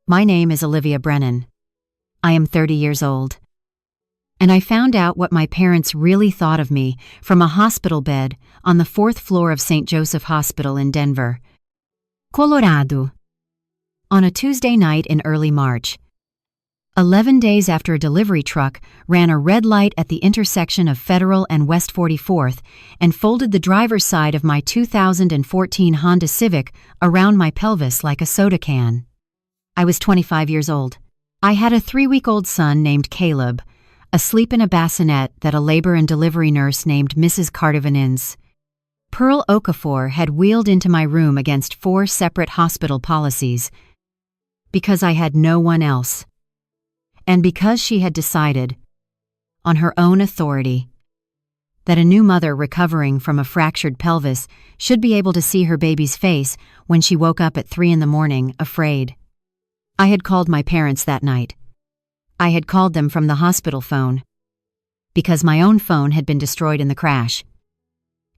My name is Olivia Brennan. I am 30 years old. And I found out what my parents really thought of me from a hospital bed on the 4th floor of St. Joseph Hospital in Denver, Colorado, on a Tuesday night in early March. 11 days after a delivery truck ran a red light at the intersection of Federal and West 44th and folded the driver's side of my 2014 Honda Civic around my pelvis like a soda can. I was 25 years old. I had a 3-week-old son named Caleb, asleep in a bassinet that a labor and delivery nurse named Mrs. Cardivanins. Pearl Okafor had wheeled into my room against 4 separate hospital policies because I had no one else. And because she had decided, on her own authority, that a new mother recovering from a fractured pelvis should be able to see her baby's face when she woke up at 3 a.m, afraid. I had called my parents that night. I had called them from the hospital phone, because my own phone had been destroyed in the crash.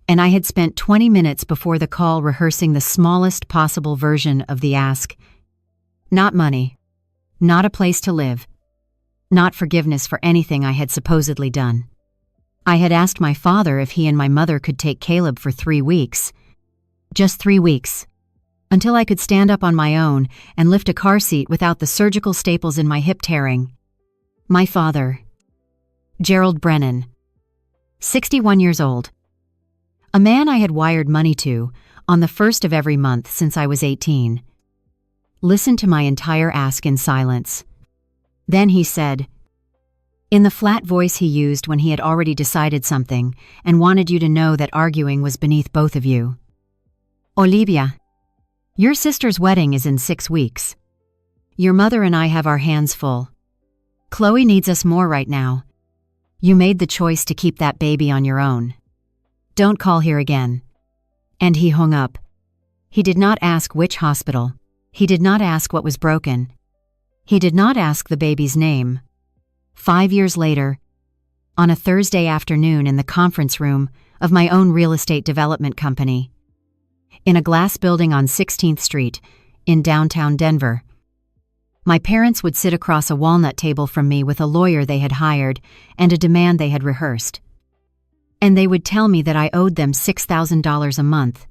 And I had spent 20 minutes before the call rehearsing the smallest possible version of the ask. Not money, not a place to live, not forgiveness for anything I had supposedly done. I had asked my father if he and my mother could take Caleb for 3 weeks. Just 3 weeks. Until I could stand up on my own and lift a car seat without the surgical staples in my hip tearing. My father, Gerald Brennan, 61 years old. A man I had wired money to on the 1st of every month since I was 18. Listened to my entire ask in silence. Then he said, in the flat voice he used when he had already decided something and wanted you to know that arguing was beneath both of you. Olivia, your sister's wedding is in 6 weeks. Your mother and I have our hands full. Chloe needs us more right now. You made the choice to keep that baby on your own. Don't call here again. And he hung up. He did not ask which hospital. He did not ask what was broken. He did not ask the baby's name. 5 years later, on a Thursday afternoon in the conference room of my own real estate development company, in a glass building on 16th Street in downtown Denver, my parents would sit across a walnut table from me with a lawyer they had hired and a demand they had rehearsed. And they would tell me that I owed them $6,000 a month.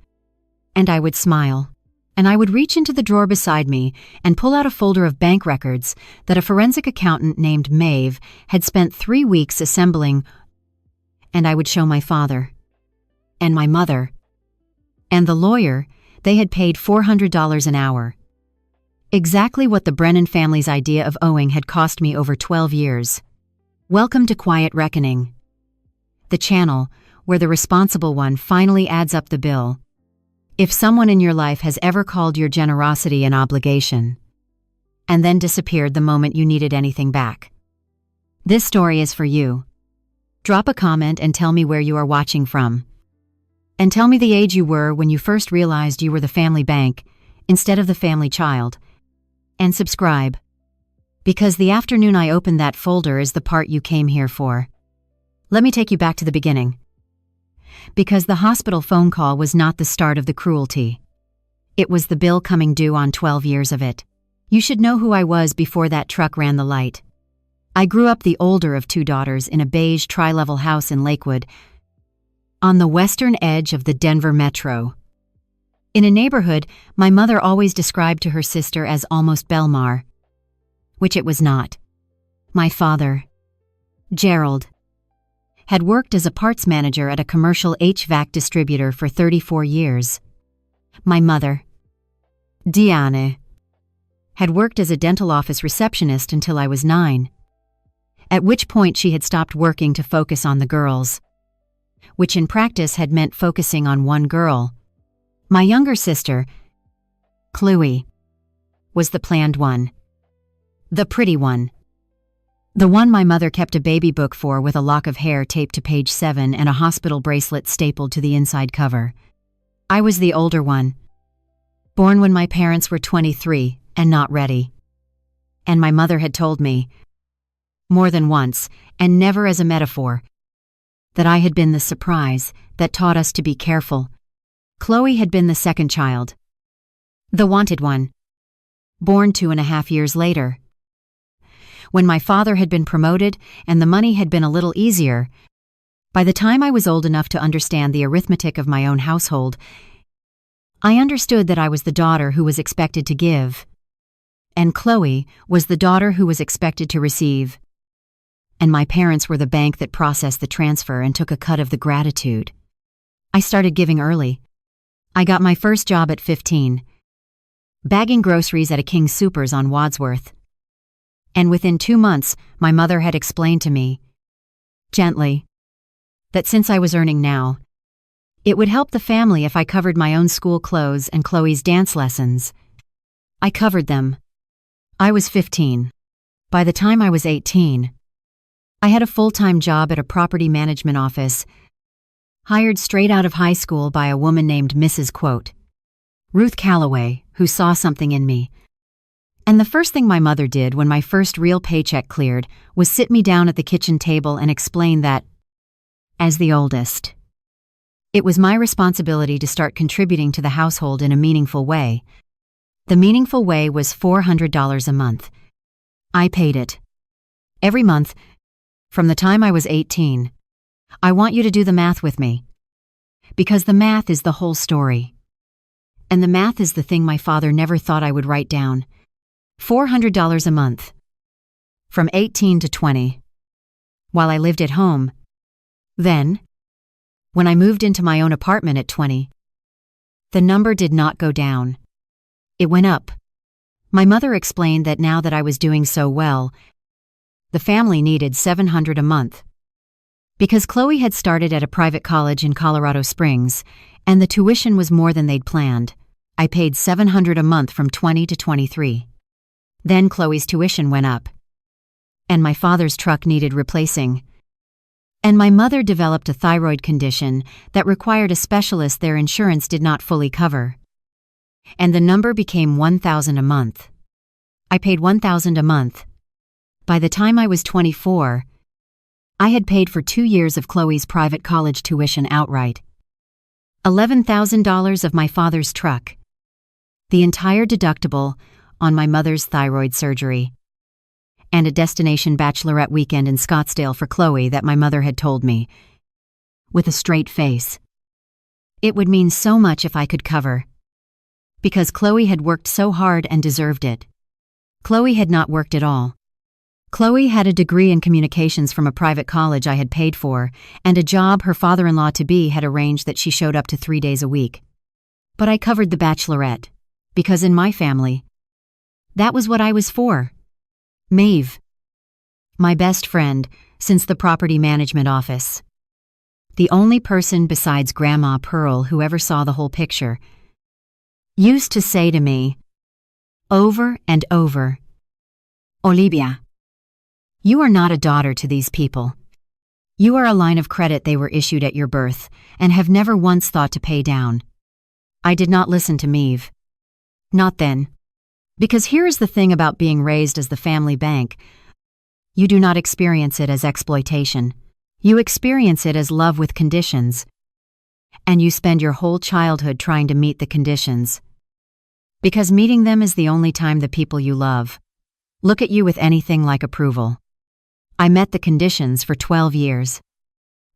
And I would smile. And I would reach into the drawer beside me and pull out a folder of bank records that a forensic accountant named Maeve had spent 3 weeks assembling, and I would show my father, and my mother, and the lawyer they had paid $400 an hour. Exactly what the Brennan family's idea of owing had cost me over 12 years. Welcome to Quiet Reckoning, the channel where the responsible one finally adds up the bill. If someone in your life has ever called your generosity an obligation, and then disappeared the moment you needed anything back, this story is for you. Drop a comment and tell me where you are watching from. And tell me the age you were when you first realized you were the family bank instead of the family child. And subscribe, because the afternoon I opened that folder is the part you came here for. Let me take you back to the beginning. Because the hospital phone call was not the start of the cruelty. It was the bill coming due on 12 years of it. You should know who I was before that truck ran the light. I grew up the older of 2 daughters in a beige tri-level house in Lakewood, on the western edge of the Denver metro. In a neighborhood my mother always described to her sister as almost Belmar, which it was not. My father, Gerald, had worked as a parts manager at a commercial HVAC distributor for 34 years. My mother, Diane, had worked as a dental office receptionist until I was 9, at which point she had stopped working to focus on the girls, which in practice had meant focusing on one girl. My younger sister, Chloe, was the planned one, the pretty one. The one my mother kept a baby book for with a lock of hair taped to page 7 and a hospital bracelet stapled to the inside cover. I was the older one, born when my parents were 23 and not ready. And my mother had told me, more than once, and never as a metaphor, that I had been the surprise that taught us to be careful. Chloe had been the second child, the wanted one, born 2.5 years later. When my father had been promoted and the money had been a little easier, by the time I was old enough to understand the arithmetic of my own household, I understood that I was the daughter who was expected to give, and Chloe was the daughter who was expected to receive. And my parents were the bank that processed the transfer and took a cut of the gratitude. I started giving early. I got my first job at 15, bagging groceries at a King Soopers on Wadsworth. And within 2 months, my mother had explained to me, gently, that since I was earning now, it would help the family if I covered my own school clothes and Chloe's dance lessons. I covered them. I was 15. By the time I was 18, I had a full-time job at a property management office, hired straight out of high school by a woman named Mrs. Ruth Calloway, who saw something in me. And the first thing my mother did when my first real paycheck cleared was sit me down at the kitchen table and explain that, as the oldest, it was my responsibility to start contributing to the household in a meaningful way. The meaningful way was $400 a month. I paid it. Every month, from the time I was 18. I want you to do the math with me. Because the math is the whole story. And the math is the thing my father never thought I would write down. $400 a month. From 18 to 20. While I lived at home. Then, when I moved into my own apartment at 20, the number did not go down. It went up. My mother explained that now that I was doing so well, the family needed $700 a month. Because Chloe had started at a private college in Colorado Springs, and the tuition was more than they'd planned, I paid $700 a month from 20 to 23. Then Chloe's tuition went up. And my father's truck needed replacing. And my mother developed a thyroid condition that required a specialist their insurance did not fully cover. And the number became $1,000 a month. I paid $1,000 a month. By the time I was 24, I had paid for 2 years of Chloe's private college tuition outright. $11,000 of my father's truck. The entire deductible on my mother's thyroid surgery. And a destination bachelorette weekend in Scottsdale for Chloe that my mother had told me, with a straight face, it would mean so much if I could cover. Because Chloe had worked so hard and deserved it. Chloe had not worked at all. Chloe had a degree in communications from a private college I had paid for, and a job her father-in-law-to-be had arranged that she showed up to 3 days a week. But I covered the bachelorette, because in my family, that was what I was for. Maeve. My best friend since the property management office. The only person besides Grandma Pearl who ever saw the whole picture, used to say to me, over and over, Olivia, you are not a daughter to these people. You are a line of credit they were issued at your birth and have never once thought to pay down. I did not listen to Maeve. Not then. Because here is the thing about being raised as the family bank. You do not experience it as exploitation. You experience it as love with conditions. And you spend your whole childhood trying to meet the conditions. Because meeting them is the only time the people you love look at you with anything like approval. I met the conditions for 12 years.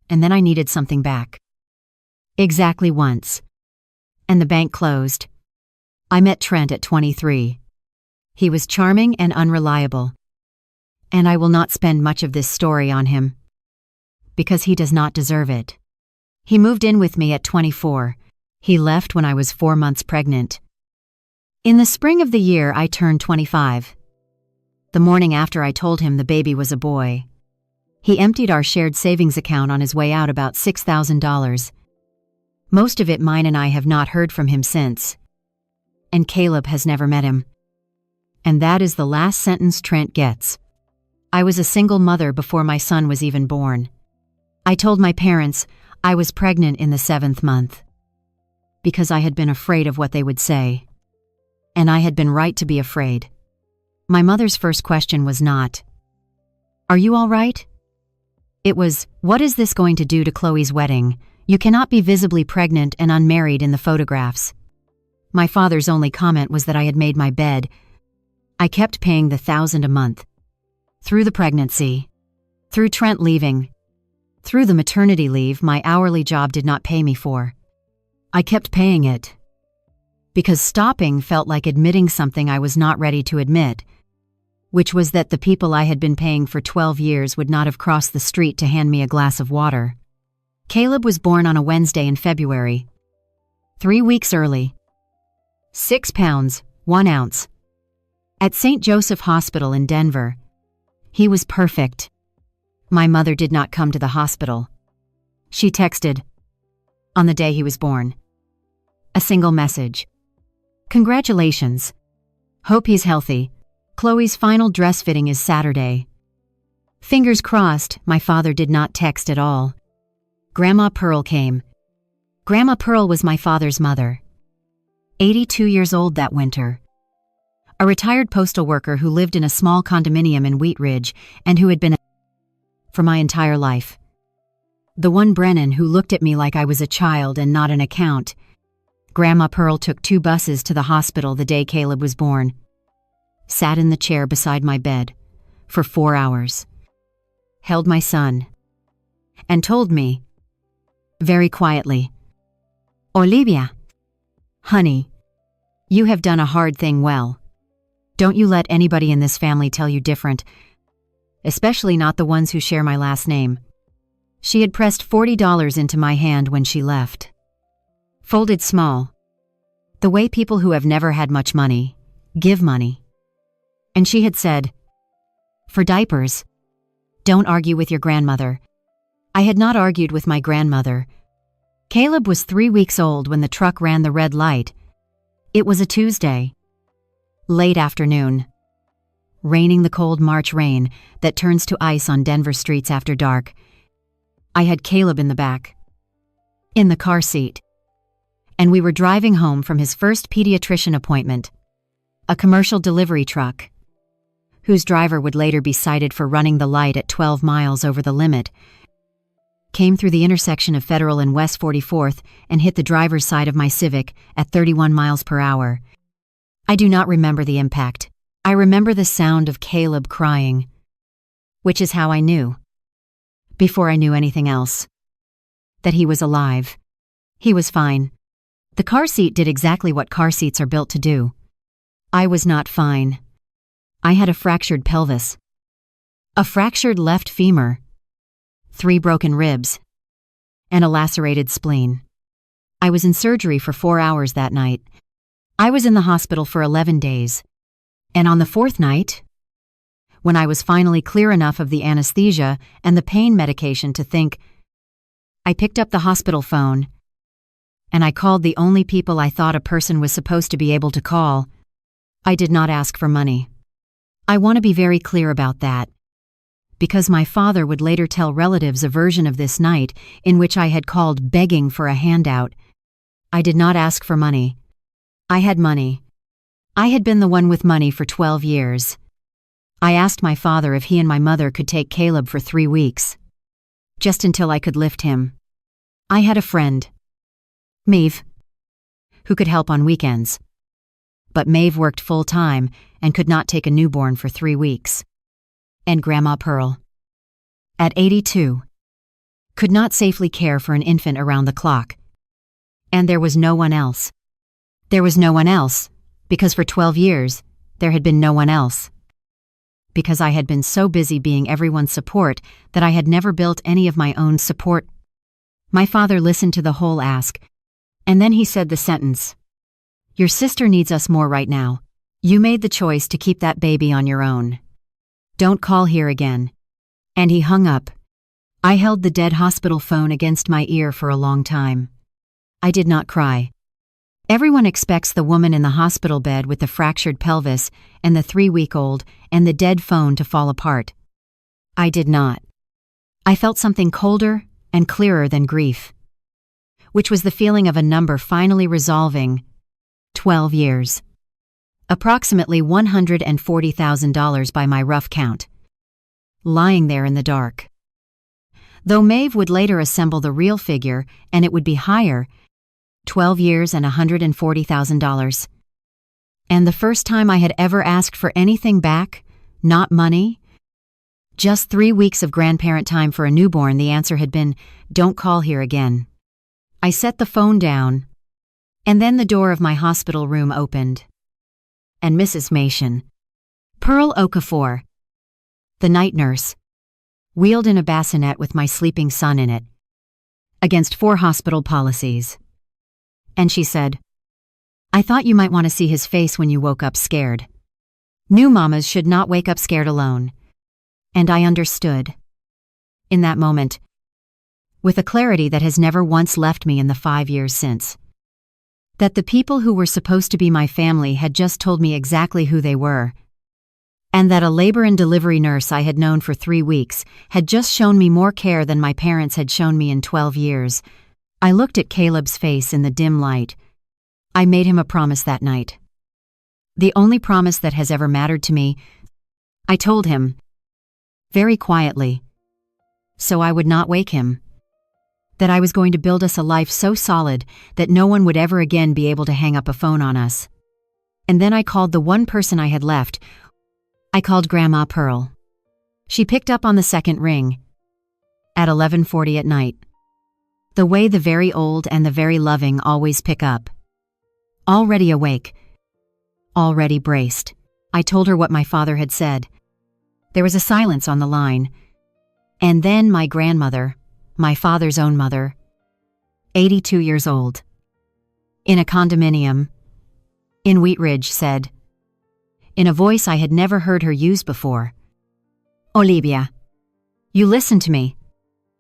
And then I needed something back. Exactly once. And the bank closed. I met Trent at 23. He was charming and unreliable. And I will not spend much of this story on him. Because he does not deserve it. He moved in with me at 24. He left when I was 4 months pregnant. In the spring of the year, I turned 25. The morning after I told him the baby was a boy, he emptied our shared savings account on his way out about $6,000. Most of it mine, and I have not heard from him since. And Caleb has never met him. And that is the last sentence Trent gets. I was a single mother before my son was even born. I told my parents I was pregnant in the 7th month. Because I had been afraid of what they would say. And I had been right to be afraid. My mother's first question was not, "Are you all right?" It was, "What is this going to do to Chloe's wedding? You cannot be visibly pregnant and unmarried in the photographs." My father's only comment was that I had made my bed, I kept paying the 1,000 a month. Through the pregnancy, through Trent leaving, through the maternity leave my hourly job did not pay me for. I kept paying it. Because stopping felt like admitting something I was not ready to admit, which was that the people I had been paying for 12 years would not have crossed the street to hand me a glass of water. Caleb was born on a Wednesday in February. 3 weeks early. 6 pounds, 1 ounce. At St. Joseph Hospital in Denver. He was perfect. My mother did not come to the hospital. She texted, on the day he was born, a single message. Congratulations. Hope he's healthy. Chloe's final dress fitting is Saturday. Fingers crossed, my father did not text at all. Grandma Pearl came. Grandma Pearl was my father's mother. 82 years old that winter. A retired postal worker who lived in a small condominium in Wheat Ridge and who had been for my entire life. The one Brennan who looked at me like I was a child and not an account. Grandma Pearl took 2 buses to the hospital the day Caleb was born. Sat in the chair beside my bed for 4 hours. Held my son. And told me, very quietly, Olivia, honey, you have done a hard thing well. Don't you let anybody in this family tell you different, especially not the ones who share my last name. She had pressed $40 into my hand when she left. Folded small. The way people who have never had much money give money. And she had said, for diapers, don't argue with your grandmother. I had not argued with my grandmother. Caleb was 3 weeks old when the truck ran the red light. It was a Tuesday. Late afternoon. Raining the cold March rain that turns to ice on Denver streets after dark. I had Caleb in the back. In the car seat. And we were driving home from his first pediatrician appointment. A commercial delivery truck, whose driver would later be cited for running the light at 12 miles over the limit, came through the intersection of Federal and West 44th and hit the driver's side of my Civic at 31 miles per hour. I do not remember the impact. I remember the sound of Caleb crying, which is how I knew, before I knew anything else, that he was alive. He was fine. The car seat did exactly what car seats are built to do. I was not fine. I had a fractured pelvis, a fractured left femur, 3 broken ribs, and a lacerated spleen. I was in surgery for 4 hours that night. I was in the hospital for 11 days. And on the 4th night, when I was finally clear enough of the anesthesia and the pain medication to think, I picked up the hospital phone, and I called the only people I thought a person was supposed to be able to call. I did not ask for money. I want to be very clear about that, because my father would later tell relatives a version of this night in which I had called begging for a handout. I did not ask for money. I had money. I had been the one with money for 12 years. I asked my father if he and my mother could take Caleb for 3 weeks, just until I could lift him. I had a friend, Maeve, who could help on weekends. But Maeve worked full-time and could not take a newborn for 3 weeks. And Grandma Pearl, at 82, could not safely care for an infant around the clock. And there was no one else. There was no one else, because for 12 years, there had been no one else. Because I had been so busy being everyone's support that I had never built any of my own support. My father listened to the whole ask, and then he said the sentence, "Your sister needs us more right now. You made the choice to keep that baby on your own. Don't call here again." And he hung up. I held the dead hospital phone against my ear for a long time. I did not cry. Everyone expects the woman in the hospital bed with the fractured pelvis and the 3-week-old and the dead phone to fall apart. I did not. I felt something colder and clearer than grief, which was the feeling of a number finally resolving. 12 years. Approximately $140,000 by my rough count. Lying there in the dark. Though Maeve would later assemble the real figure and it would be higher, 12 years and $140,000. And the first time I had ever asked for anything back, not money, just 3 weeks of grandparent time for a newborn, the answer had been, "Don't call here again." I set the phone down, and then the door of my hospital room opened. And Mrs. Mason, Pearl Okafor, the night nurse, wheeled in a bassinet with my sleeping son in it, against 4 hospital policies. And she said, "I thought you might want to see his face when you woke up scared. New mamas should not wake up scared alone." And I understood, in that moment, with a clarity that has never once left me in the 5 years since, that the people who were supposed to be my family had just told me exactly who they were, and that a labor and delivery nurse I had known for 3 weeks had just shown me more care than my parents had shown me in 12 years. I looked at Caleb's face in the dim light. I made him a promise that night. The only promise that has ever mattered to me. I told him, very quietly, so I would not wake him, that I was going to build us a life so solid that no one would ever again be able to hang up a phone on us. And then I called the one person I had left. I called Grandma Pearl. She picked up on the second ring, at 11:40 at night, the way the very old and the very loving always pick up. Already awake, already braced, I told her what my father had said. There was a silence on the line, and then my grandmother, my father's own mother, 82 years old, in a condominium in Wheat Ridge, said, in a voice I had never heard her use before, "Olivia, you listen to me.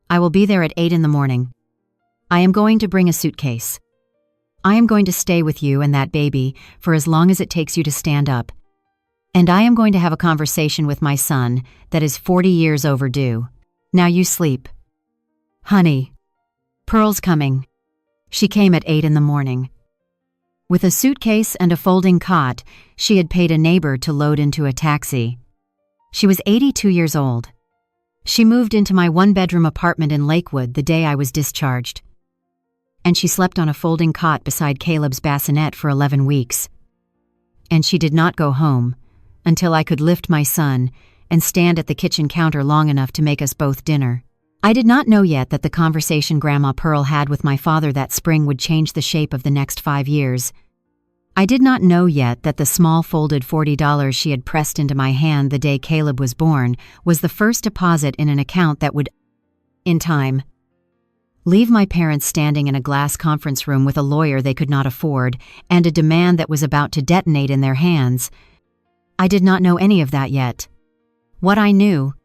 I will be there at 8 in the morning. I am going to bring a suitcase. I am going to stay with you and that baby for as long as it takes you to stand up. And I am going to have a conversation with my son that is 40 years overdue. Now you sleep. Honey, Pearl's coming." She came at 8 in the morning. With a suitcase and a folding cot, she had paid a neighbor to load into a taxi. She was 82 years old. She moved into my 1-bedroom apartment in Lakewood the day I was discharged. And she slept on a folding cot beside Caleb's bassinet for 11 weeks. And she did not go home until I could lift my son and stand at the kitchen counter long enough to make us both dinner. I did not know yet that the conversation Grandma Pearl had with my father that spring would change the shape of the next 5 years. I did not know yet that the small folded $40 she had pressed into my hand the day Caleb was born was the first deposit in an account that would, in time, leave my parents standing in a glass conference room with a lawyer they could not afford and a demand that was about to detonate in their hands. I did not know any of that yet. What I knew,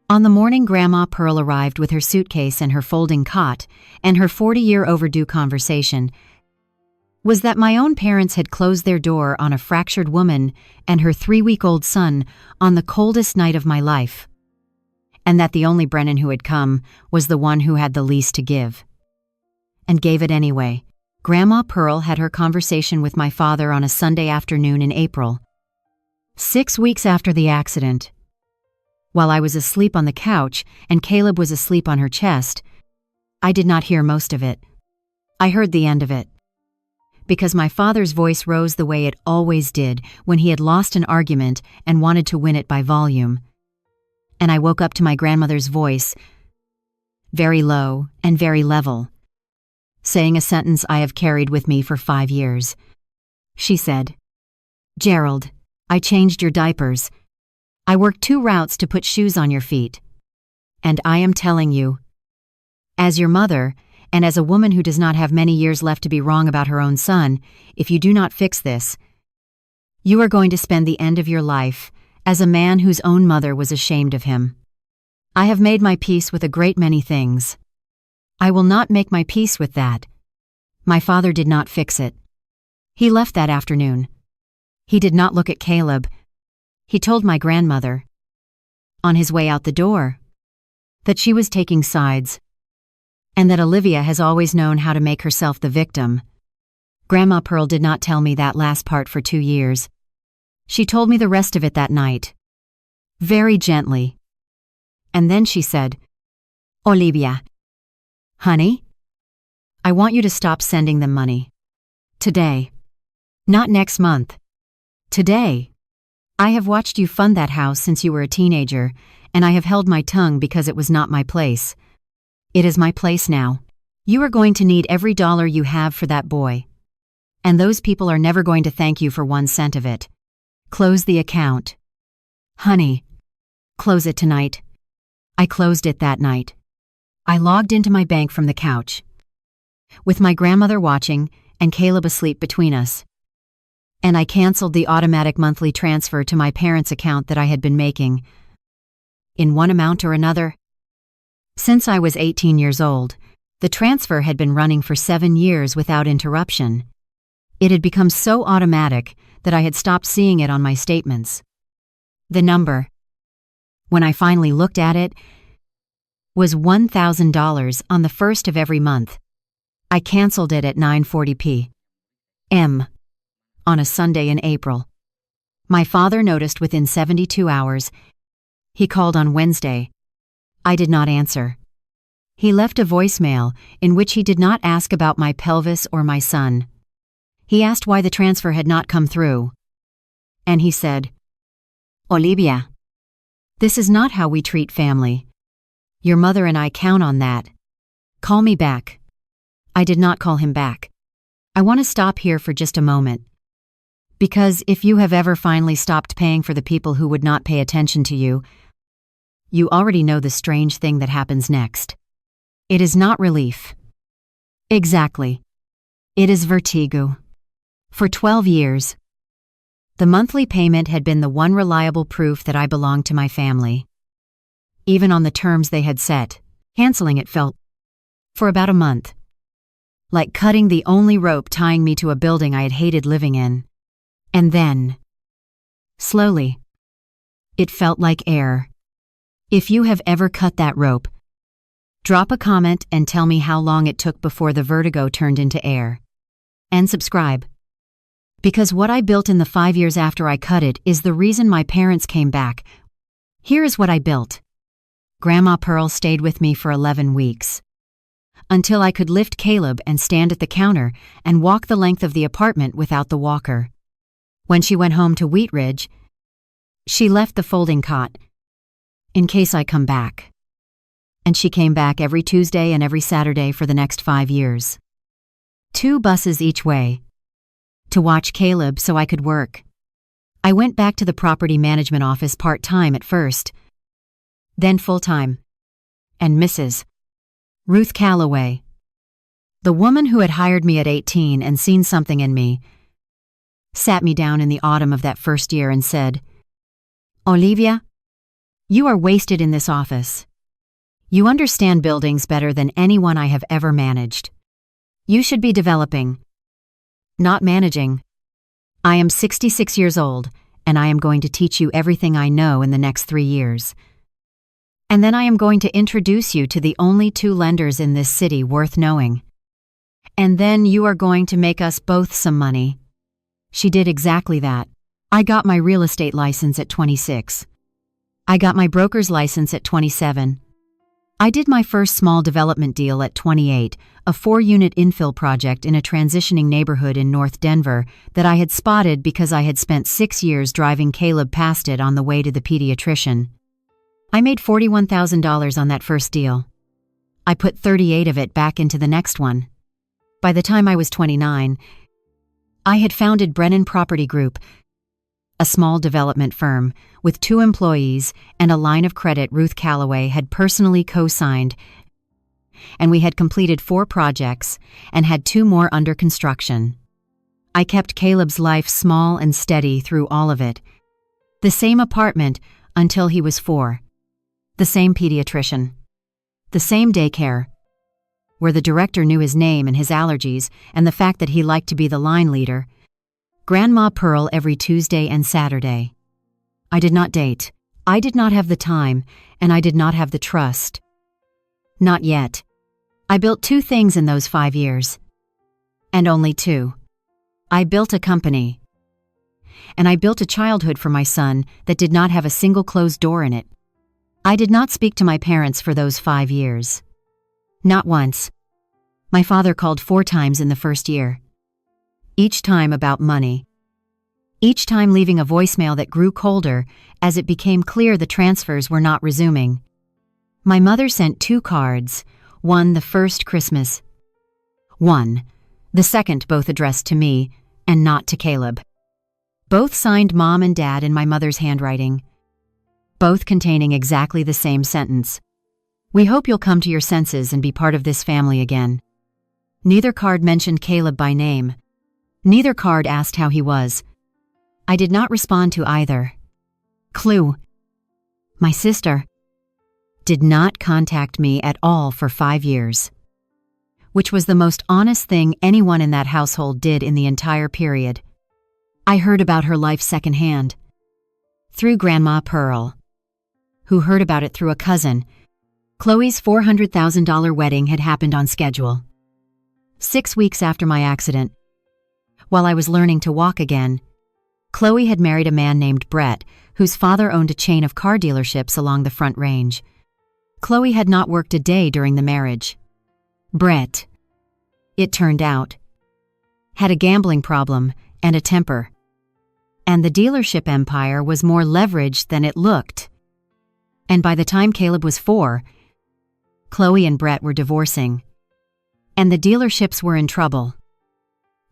on the morning Grandma Pearl arrived with her suitcase and her folding cot and her 40-year overdue conversation, was that my own parents had closed their door on a fractured woman and her 3-week-old son on the coldest night of my life, and that the only Brennan who had come was the one who had the least to give. And gave it anyway. Grandma Pearl had her conversation with my father on a Sunday afternoon in April, 6 weeks after the accident. While I was asleep on the couch and Caleb was asleep on her chest, I did not hear most of it. I heard the end of it, because my father's voice rose the way it always did when he had lost an argument and wanted to win it by volume. And I woke up to my grandmother's voice, very low and very level, saying a sentence I have carried with me for 5 years. She said, "Gerald, I changed your diapers. I worked 2 routes to put shoes on your feet. And I am telling you, as your mother, and as a woman who does not have many years left to be wrong about her own son, if you do not fix this, you are going to spend the end of your life as a man whose own mother was ashamed of him. I have made my peace with a great many things. I will not make my peace with that. My father did not fix it. He left that afternoon. He did not look at Caleb. He told my grandmother, on his way out the door, that she was taking sides, and that Olivia has always known how to make herself the victim. Grandma Pearl did not tell me that last part for 2 years. She told me the rest of it that night, very gently. And then she said, "Olivia, honey, I want you to stop sending them money. Today. Not next month. Today, I have watched you fund that house since you were a teenager, and I have held my tongue because it was not my place. It is my place now. You are going to need every dollar you have for that boy. And those people are never going to thank you for 1 cent of it. Close the account. Honey, close it tonight. I closed it that night. I logged into my bank from the couch, with my grandmother watching and Caleb asleep between us. And I canceled the automatic monthly transfer to my parents' account that I had been making, in one amount or another. Since I was 18 years old, the transfer had been running for 7 years without interruption. It had become so automatic that I had stopped seeing it on my statements. The number, when I finally looked at it, was $1,000 on the first of every month. I canceled it at 9:40 p.m. on a Sunday in April. My father noticed within 72 hours. He called on Wednesday. I did not answer. He left a voicemail in which he did not ask about my pelvis or my son. He asked why the transfer had not come through. And he said, "Olivia, this is not how we treat family. Your mother and I count on that. Call me back." I did not call him back. I want to stop here for just a moment. Because if you have ever finally stopped paying for the people who would not pay attention to you, you already know the strange thing that happens next. It is not relief. Exactly. It is vertigo. For 12 years, the monthly payment had been the one reliable proof that I belonged to my family. Even on the terms they had set, canceling it felt, for about a month, like cutting the only rope tying me to a building I had hated living in. And then, slowly, it felt like air. If you have ever cut that rope, drop a comment and tell me how long it took before the vertigo turned into air. And subscribe. Because what I built in the 5 years after I cut it is the reason my parents came back. Here is what I built. Grandma Pearl stayed with me for 11 weeks. Until I could lift Caleb and stand at the counter and walk the length of the apartment without the walker. When she went home to Wheat Ridge, she left the folding cot, in case I come back. And she came back every Tuesday and every Saturday for the next 5 years. 2 buses each way. To watch Caleb so I could work. I went back to the property management office part-time at first, then full-time. And Mrs. Ruth Calloway, the woman who had hired me at 18 and seen something in me, sat me down in the autumn of that first year and said, "Olivia, you are wasted in this office. You understand buildings better than anyone I have ever managed. You should be developing, not managing. I am 66 years old, and I am going to teach you everything I know in the next 3 years. And then I am going to introduce you to the only 2 lenders in this city worth knowing. And then you are going to make us both some money." She did exactly that. I got my real estate license at 26. I got my broker's license at 27. I did my first small development deal at 28, a 4-unit infill project in a transitioning neighborhood in North Denver that I had spotted because I had spent 6 years driving Caleb past it on the way to the pediatrician. I made $41,000 on that first deal. I put 38 of it back into the next one. By the time I was 29, I had founded Brennan Property Group, a small development firm with 2 employees and a line of credit Ruth Calloway had personally co-signed, and we had completed 4 projects and had 2 more under construction. I kept Caleb's life small and steady through all of it. The same apartment until he was 4. The same pediatrician. The same daycare, where the director knew his name and his allergies and the fact that he liked to be the line leader. Grandma Pearl every Tuesday and Saturday. I did not date. I did not have the time, and I did not have the trust. Not yet. I built 2 things in those 5 years. And only 2. I built a company. And I built a childhood for my son that did not have a single closed door in it. I did not speak to my parents for those 5 years. Not once. My father called 4 times in the first year. Each time about money. each time leaving a voicemail that grew colder as it became clear the transfers were not resuming. My mother sent 2 cards, one the first Christmas, one the second, both addressed to me and not to Caleb. Both signed Mom and Dad in my mother's handwriting, both containing exactly the same sentence. We hope you'll come to your senses and be part of this family again. Neither card mentioned Caleb by name. Neither card asked how he was. I did not respond to either. Clue: my sister did not contact me at all for 5 years, which was the most honest thing anyone in that household did in the entire period. I heard about her life secondhand, through Grandma Pearl, who heard about it through a cousin. Chloe's $400,000 wedding had happened on schedule. 6 weeks after my accident, while I was learning to walk again, Chloe had married a man named Brett, whose father owned a chain of car dealerships along the Front Range. Chloe had not worked a day during the marriage. Brett, it turned out, had a gambling problem and a temper, and the dealership empire was more leveraged than it looked. And by the time Caleb was 4, Chloe and Brett were divorcing, and the dealerships were in trouble.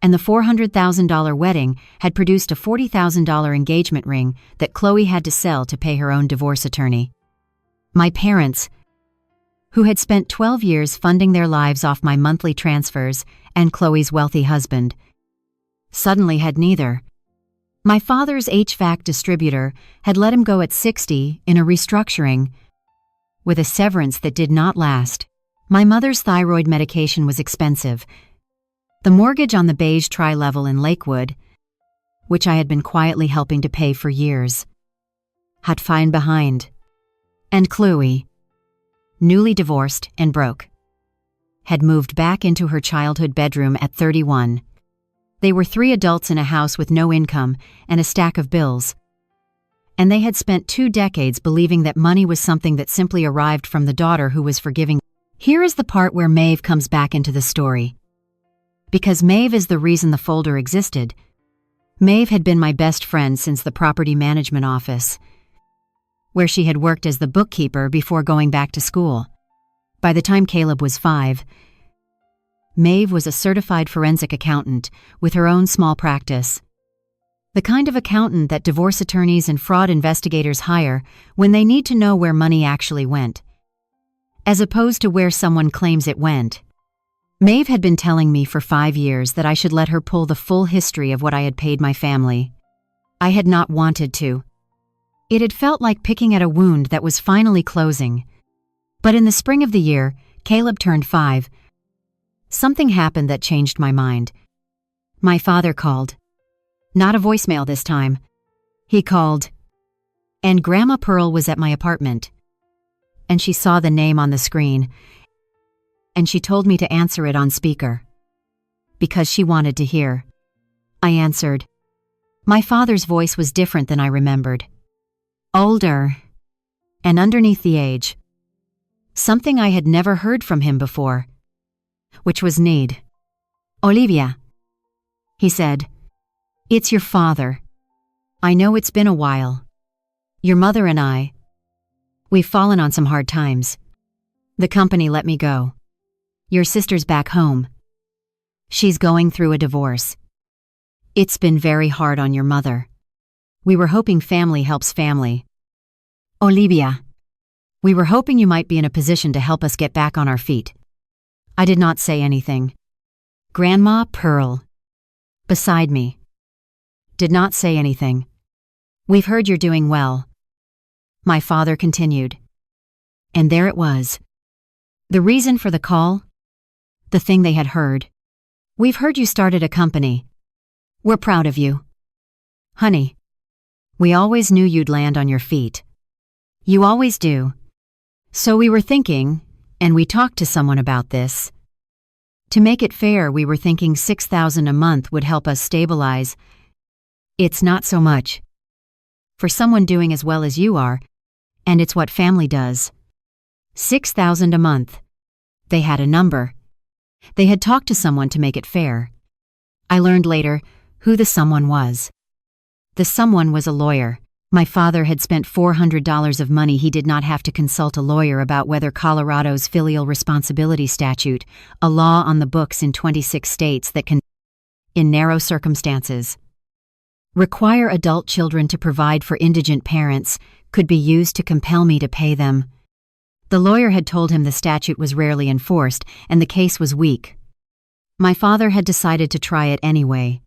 And the $400,000 wedding had produced a $40,000 engagement ring that Chloe had to sell to pay her own divorce attorney. My parents, who had spent 12 years funding their lives off my monthly transfers and Chloe's wealthy husband, suddenly had neither. My father's HVAC distributor had let him go at 60 in a restructuring, with a severance that did not last. My mother's thyroid medication was expensive. The mortgage on the beige tri-level in Lakewood, which I had been quietly helping to pay for years, had fallen behind. And Chloe, newly divorced and broke, had moved back into her childhood bedroom at 31. They were 3 adults in a house with no income and a stack of bills. And they had spent 2 decades believing that money was something that simply arrived from the daughter who was forgiving. Here is the part where Maeve comes back into the story. Because Maeve is the reason the folder existed. Maeve had been my best friend since the property management office, where she had worked as the bookkeeper before going back to school. By the time Caleb was 5, Maeve was a certified forensic accountant with her own small practice. The kind of accountant that divorce attorneys and fraud investigators hire when they need to know where money actually went, as opposed to where someone claims it went. Maeve had been telling me for 5 years that I should let her pull the full history of what I had paid my family. I had not wanted to. It had felt like picking at a wound that was finally closing. But in the spring of the year, Caleb turned 5. Something happened that changed my mind. My father called. Not a voicemail this time. He called. And Grandma Pearl was at my apartment. And she saw the name on the screen. And she told me to answer it on speaker, because she wanted to hear. I answered. My father's voice was different than I remembered. Older, and underneath the age. Something I had never heard from him before, which was need. Olivia, he said, it's your father. I know it's been a while. Your mother and I, we've fallen on some hard times. The company let me go. Your sister's back home. She's going through a divorce. It's been very hard on your mother. We were hoping family helps family. Olivia, we were hoping you might be in a position to help us get back on our feet. I did not say anything. Grandma Pearl, beside me, did not say anything. We've heard you're doing well. My father continued. And there it was. The reason for the call? The thing they had heard. We've heard you started a company. We're proud of you. Honey, we always knew you'd land on your feet. You always do. So we were thinking, and we talked to someone about this. To make it fair, we were thinking $6,000 a month would help us stabilize. It's not so much. For someone doing as well as you are, and it's what family does. $6,000 a month. They had a number. They had talked to someone to make it fair. I learned later who the someone was. The someone was a lawyer. My father had spent $400 of money he did not have to consult a lawyer about whether Colorado's filial responsibility statute, a law on the books in 26 states that can, in narrow circumstances, require adult children to provide for indigent parents, could be used to compel me to pay them. The lawyer had told him the statute was rarely enforced and the case was weak. My father had decided to try it anyway.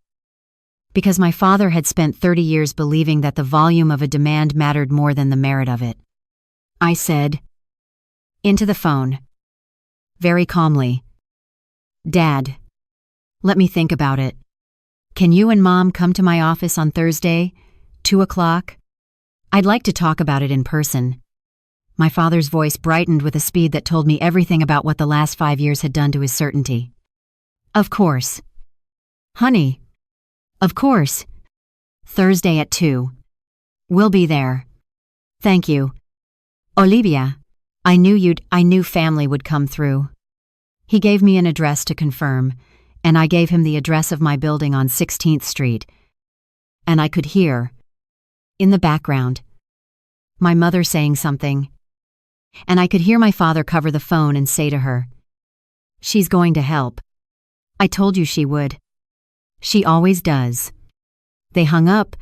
Because my father had spent 30 years believing that the volume of a demand mattered more than the merit of it. I said, into the phone, very calmly, "Dad, let me think about it. Can you and Mom come to my office on Thursday, 2 o'clock? I'd like to talk about it in person." My father's voice brightened with a speed that told me everything about what the last 5 years had done to his certainty. "Of course. Honey, of course. Thursday at 2. We'll be there. Thank you. Olivia, I knew family would come through." He gave me an address to confirm, and I gave him the address of my building on 16th Street. And I could hear, in the background, my mother saying something. And I could hear my father cover the phone and say to her, "She's going to help. I told you she would. She always does." They hung up.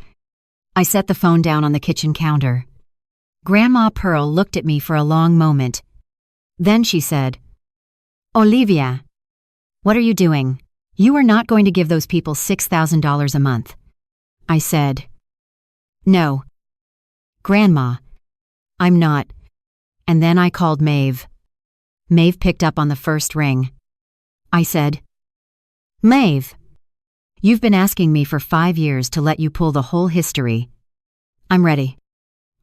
I set the phone down on the kitchen counter. Grandma Pearl looked at me for a long moment. Then she said, "Olivia, what are you doing? You are not going to give those people $6,000 a month." I said, "No, Grandma, I'm not." And then I called Maeve. Maeve picked up on the first ring. I said, "Maeve, you've been asking me for 5 years to let you pull the whole history. I'm ready.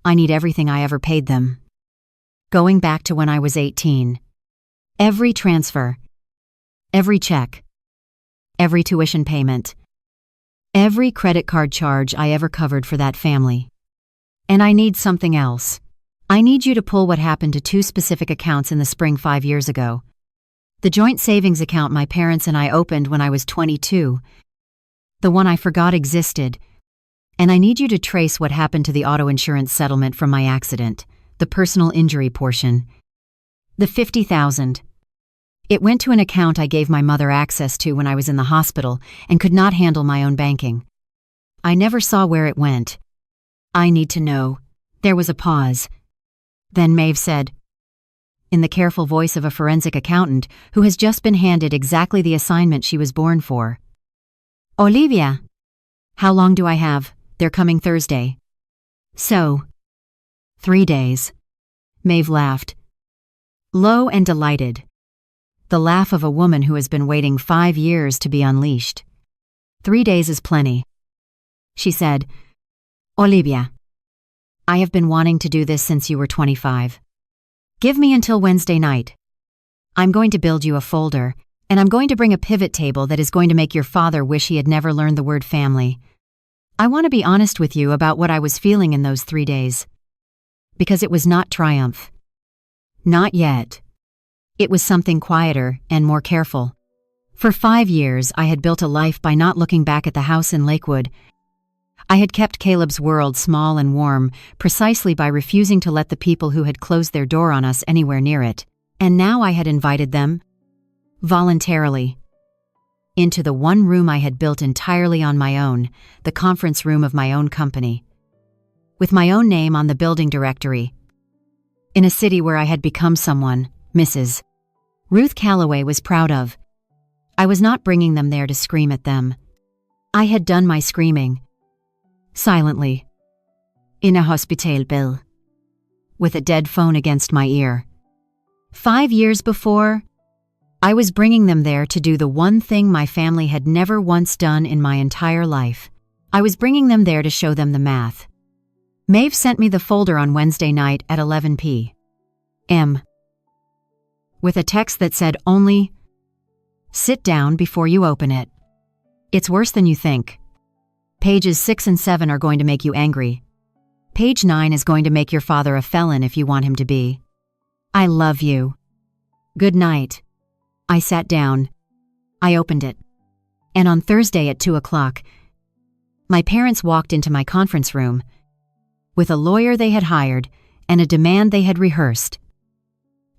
I need everything I ever paid them. Going back to when I was 18. Every transfer. Every check. Every tuition payment. Every credit card charge I ever covered for that family. And I need something else. I need you to pull what happened to 2 specific accounts in the spring 5 years ago. The joint savings account my parents and I opened when I was 22. The one I forgot existed. And I need you to trace what happened to the auto insurance settlement from my accident, the personal injury portion. The $50,000. It went to an account I gave my mother access to when I was in the hospital and could not handle my own banking. I never saw where it went. I need to know." There was a pause. Then Maeve said, in the careful voice of a forensic accountant who has just been handed exactly the assignment she was born for, "Olivia, how long do I have? They're coming Thursday." "So, 3 days." Maeve laughed. Low and delighted. The laugh of a woman who has been waiting 5 years to be unleashed. 3 days is plenty. She said, "Olivia, I have been wanting to do this since you were 25. Give me until Wednesday night. I'm going to build you a folder, and I'm going to bring a pivot table that is going to make your father wish he had never learned the word family. I want to be honest with you about what I was feeling in those 3 days. Because it was not triumph. Not yet. It was something quieter and more careful. For 5 years, I had built a life by not looking back at the house in Lakewood. I had kept Caleb's world small and warm precisely by refusing to let the people who had closed their door on us anywhere near it. And now I had invited them, voluntarily, into the one room I had built entirely on my own, the conference room of my own company, with my own name on the building directory, in a city where I had become someone Mrs. Ruth Calloway was proud of. I was not bringing them there to scream at them. I had done my screaming. Silently. In a hospital bill. With a dead phone against my ear. 5 years before, I was bringing them there to do the one thing my family had never once done in my entire life. I was bringing them there to show them the math. Maeve sent me the folder on Wednesday night at 11 p.m. with a text that said only, "Sit down before you open it. It's worse than you think. Pages 6 and 7 are going to make you angry. Page 9 is going to make your father a felon if you want him to be. I love you. Good night." I sat down. I opened it. And on Thursday at 2 o'clock, My parents walked into my conference room with a lawyer they had hired and a demand they had rehearsed.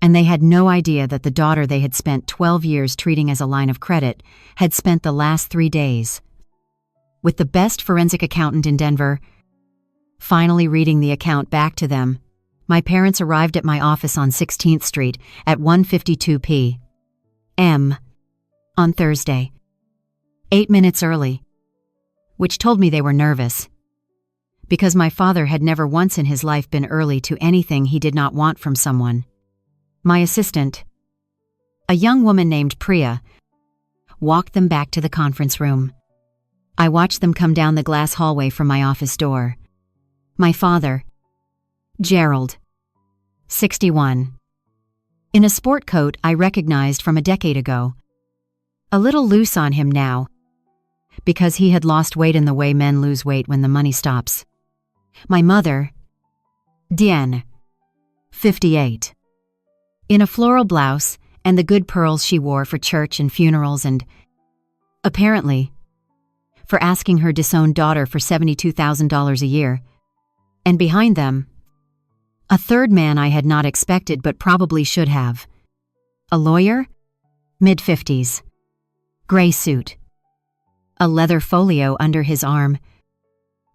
And they had no idea that the daughter they had spent 12 years treating as a line of credit had spent the last 3 days with the best forensic accountant in Denver. Finally reading the account back to them, my parents arrived at my office on 16th Street at 1:52 p.m. on Thursday, 8 minutes early, which told me they were nervous, because my father had never once in his life been early to anything he did not want from someone. My assistant, a young woman named Priya, walked them back to the conference room. I watched them come down the glass hallway from my office door. My father, Gerald, 61. In a sport coat I recognized from a decade ago. A little loose on him now, because he had lost weight in the way men lose weight when the money stops. My mother, Diane, 58. In a floral blouse and the good pearls she wore for church and funerals and, apparently, for asking her disowned daughter for $72,000 a year. And behind them, a third man I had not expected but probably should have. A lawyer, mid-50s, gray suit, a leather folio under his arm,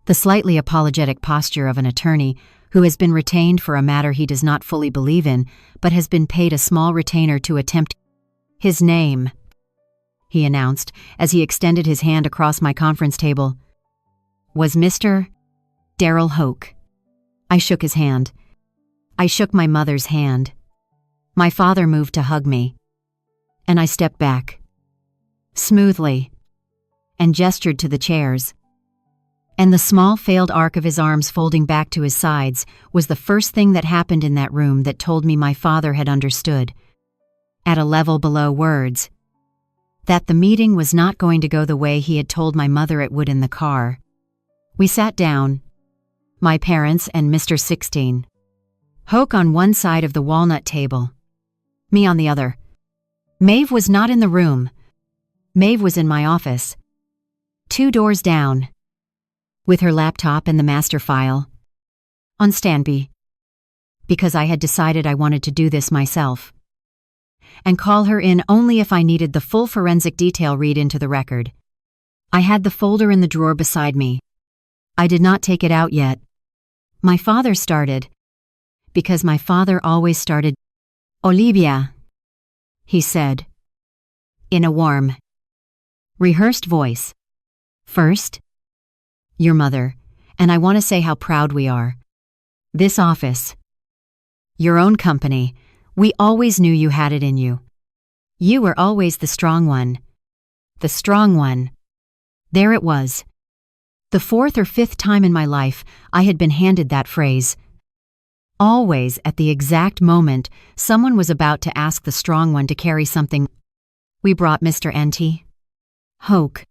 the slightly apologetic posture of an attorney who has been retained for a matter he does not fully believe in but has been paid a small retainer to attempt. His name, he announced as he extended his hand across my conference table, was Mr. Daryl Hoke. I shook his hand. I shook my mother's hand. My father moved to hug me, and I stepped back, smoothly, and gestured to the chairs. And the small failed arc of his arms folding back to his sides was the first thing that happened in that room that told me my father had understood, at a level below words, that the meeting was not going to go the way he had told my mother it would in the car. We sat down, my parents and Mr. 16. Hoke on one side of the walnut table, me on the other. Maeve was not in the room. Maeve was in my office, 2 doors down, with her laptop and the master file, on standby, because I had decided I wanted to do this myself, and call her in only if I needed the full forensic detail read into the record. I had the folder in the drawer beside me. I did not take it out yet. My father started, because my father always started. Olivia, he said, in a warm, rehearsed voice. First, your mother, and I want to say how proud we are. This office, your own company, we always knew you had it in you. You were always the strong one. The strong one. There it was. The 4th or 5th time in my life I had been handed that phrase. Always at the exact moment someone was about to ask the strong one to carry something. We brought Mr. N.T. Hoke,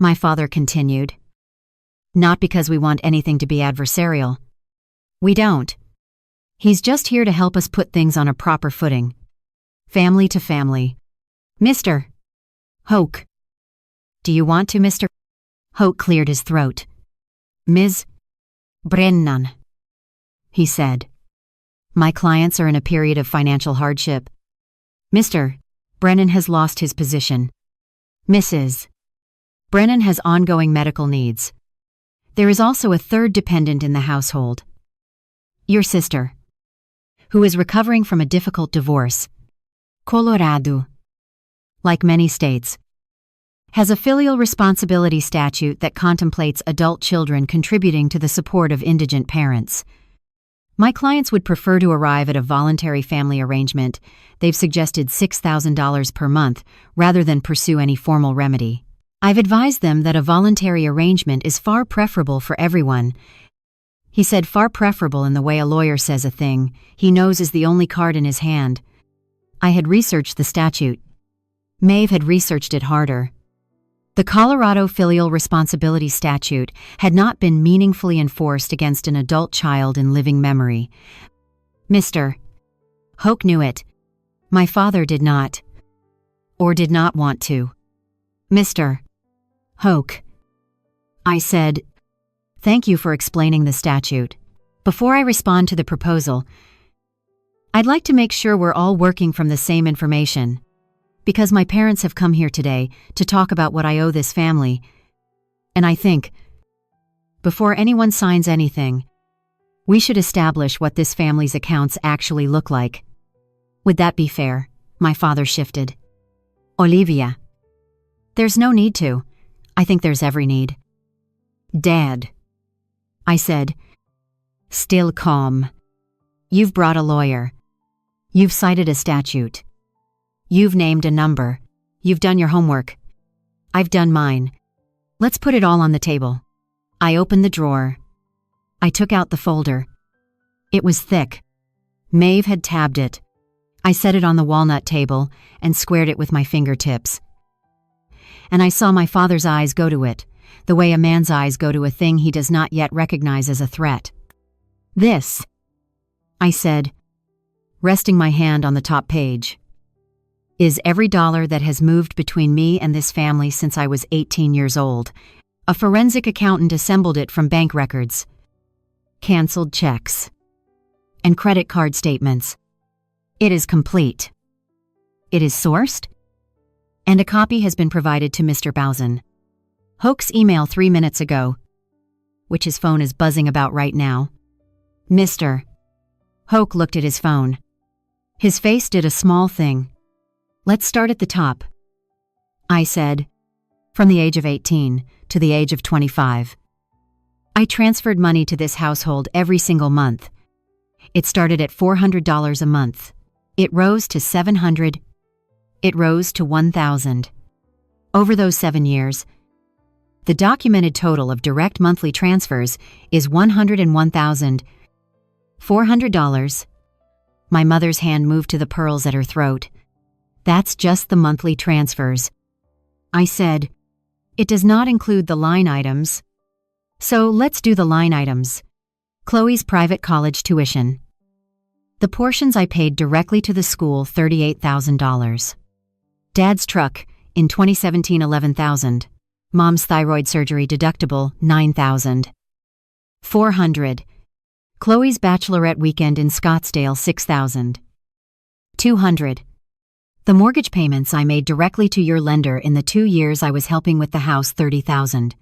my father continued. Not because we want anything to be adversarial. We don't. He's just here to help us put things on a proper footing. Family to family. Mr. Hoke. Do you want to, Mr. Hoke cleared his throat. Ms. Brennan, he said. My clients are in a period of financial hardship. Mr. Brennan has lost his position. Mrs. Brennan has ongoing medical needs. There is also a third dependent in the household. Your sister, who is recovering from a difficult divorce. Colorado, like many states, has a filial responsibility statute that contemplates adult children contributing to the support of indigent parents. My clients would prefer to arrive at a voluntary family arrangement. They've suggested $6,000 per month rather than pursue any formal remedy. I've advised them that a voluntary arrangement is far preferable for everyone. He said far preferable in the way a lawyer says a thing he knows is the only card in his hand. I had researched the statute. Maeve had researched it harder. The Colorado Filial Responsibility Statute had not been meaningfully enforced against an adult child in living memory. Mr. Hoke knew it. My father did not. Or did not want to. Mr. Hoke. I said, "Thank you for explaining the statute. Before I respond to the proposal, I'd like to make sure we're all working from the same information. Because my parents have come here today to talk about what I owe this family, and I think, before anyone signs anything, we should establish what this family's accounts actually look like. Would that be fair?" My father shifted. "Olivia, there's no need to. I think there's every need." "Dad," I said, still calm, "you've brought a lawyer. You've cited a statute. You've named a number. You've done your homework. I've done mine. Let's put it all on the table." I opened the drawer. I took out the folder. It was thick. Maeve had tabbed it. I set it on the walnut table and squared it with my fingertips. And I saw my father's eyes go to it, the way a man's eyes go to a thing he does not yet recognize as a threat. "This," I said, resting my hand on the top page, "is every dollar that has moved between me and this family since I was 18 years old. A forensic accountant assembled it from bank records, canceled checks, and credit card statements. It is complete. It is sourced, and a copy has been provided to Mr. Bowsen. Hoke's email 3 minutes ago, which his phone is buzzing about right now. Mr. Hoke looked at his phone. His face did a small thing. "Let's start at the top," I said, "from the age of 18 to the age of 25. I transferred money to this household every single month. It started at $400 a month. It rose to $700. It rose to $1,000. Over those 7 years, the documented total of direct monthly transfers is $101,400. My mother's hand moved to the pearls at her throat. "That's just the monthly transfers." I said, "It does not include the line items. So let's do the line items. Chloe's private college tuition. The portions I paid directly to the school, $38,000. Dad's truck, in 2017, $11,000. Mom's thyroid surgery deductible, $9,400. Chloe's bachelorette weekend in Scottsdale, $6,200. The mortgage payments I made directly to your lender in the 2 years I was helping with the house, $30,000.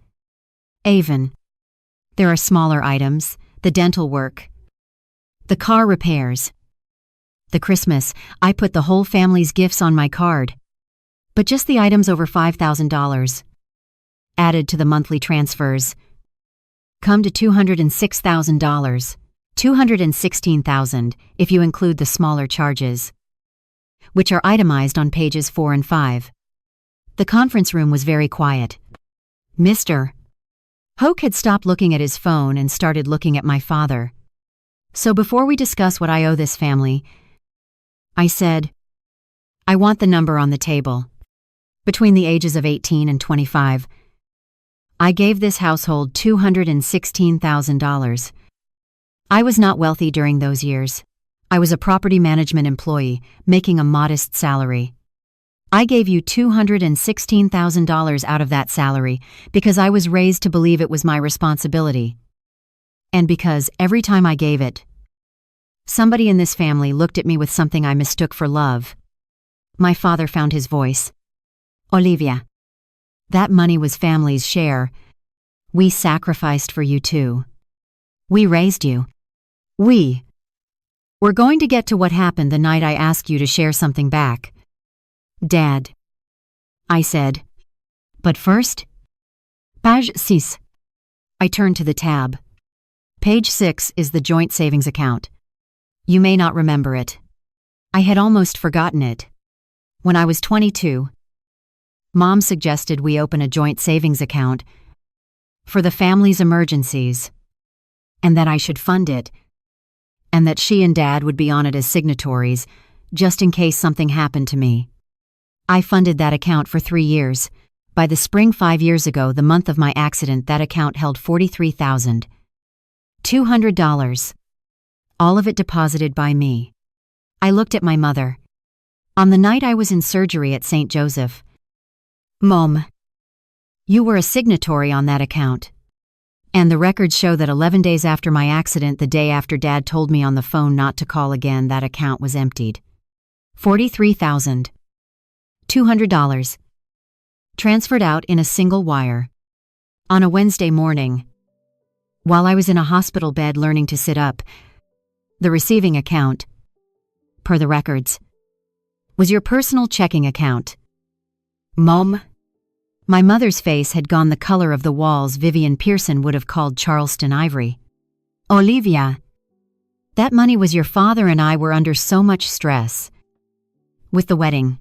Avon. There are smaller items, the dental work, the car repairs. The Christmas, I put the whole family's gifts on my card. But just the items over $5,000, added to the monthly transfers, come to $206,000, $216,000 if you include the smaller charges, which are itemized on pages 4 and 5. The conference room was very quiet. Mr. Hoke had stopped looking at his phone and started looking at my father. So before we discuss what I owe this family, I said, "I want the number on the table. Between the ages of 18 and 25, I gave this household $216,000. I was not wealthy during those years. I was a property management employee, making a modest salary. I gave you $216,000 out of that salary because I was raised to believe it was my responsibility. And because every time I gave it, somebody in this family looked at me with something I mistook for love." My father found his voice. "Olivia, that money was family's share. We sacrificed for you too. We raised you. We're going to get to what happened the night I asked you to share something back. Dad," I said. "But first, page 6. I turned to the tab. Page 6 is the joint savings account. You may not remember it. I had almost forgotten it. When I was 22, Mom suggested we open a joint savings account for the family's emergencies, and that I should fund it, and that she and Dad would be on it as signatories, just in case something happened to me. I funded that account for 3 years. By the spring 5 years ago, the month of my accident, that account held $43,200. All of it deposited by me. I looked at my mother. On the night I was in surgery at St. Joseph, Mom, you were a signatory on that account. And the records show that 11 days after my accident, the day after Dad told me on the phone not to call again, that account was emptied. $43,200. Transferred out in a single wire. On a Wednesday morning, while I was in a hospital bed learning to sit up, the receiving account, per the records, was your personal checking account. Mom? My mother's face had gone the color of the walls Vivian Pearson would have called Charleston ivory. Olivia, that money was your father and I were under so much stress with the wedding.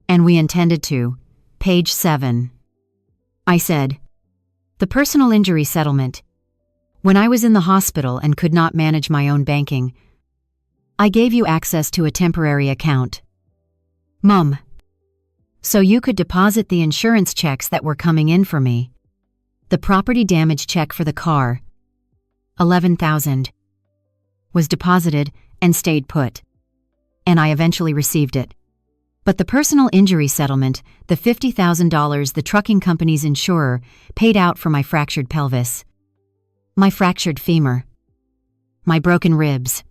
And we intended to. Page 7. I said, the personal injury settlement. When I was in the hospital and could not manage my own banking, I gave you access to a temporary account. Mom. So you could deposit the insurance checks that were coming in for me. The property damage check for the car, $11,000, was deposited and stayed put. And I eventually received it. But the personal injury settlement, the $50,000 the trucking company's insurer paid out for my fractured pelvis, my fractured femur, my broken ribs,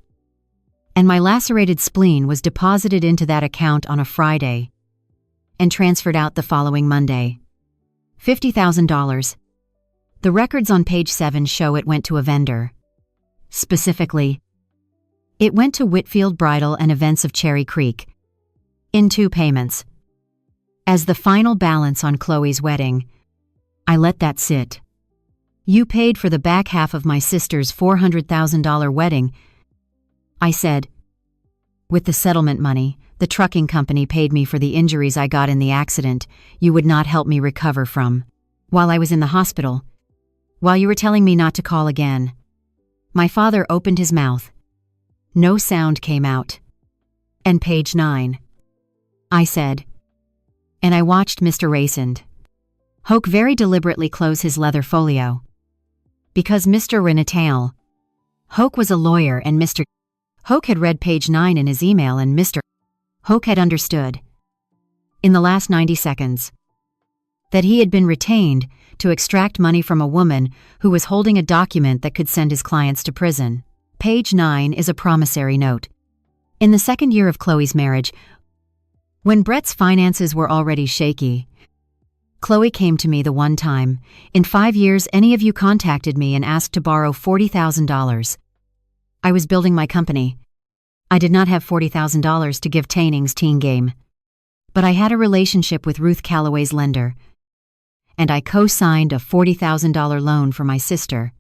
and my lacerated spleen was deposited into that account on a Friday and transferred out the following Monday. $50,000. The records on page 7 show it went to a vendor. Specifically, it went to Whitfield Bridal and Events of Cherry Creek, in 2 payments. As the final balance on Chloe's wedding, I let that sit. You paid for the back half of my sister's $400,000 wedding, I said. With the settlement money, the trucking company paid me for the injuries I got in the accident you would not help me recover from. While I was in the hospital, while you were telling me not to call again, my father opened his mouth. No sound came out. And page 9. I said, and I watched Mr. Raysand Hoke very deliberately close his leather folio. Because Mr. Renatail Hoke was a lawyer and Mr. Hoke had read page 9 in his email and Mr. Hoke had understood, in the last 90 seconds, that he had been retained to extract money from a woman who was holding a document that could send his clients to prison. Page 9 is a promissory note. In the second year of Chloe's marriage, when Brett's finances were already shaky, Chloe came to me the one time, in 5 years any of you contacted me and asked to borrow $40,000. I was building my company. I did not have $40,000 to give Taining's teen game. But I had a relationship with Ruth Calloway's lender, and I co-signed a $40,000 loan for my sister.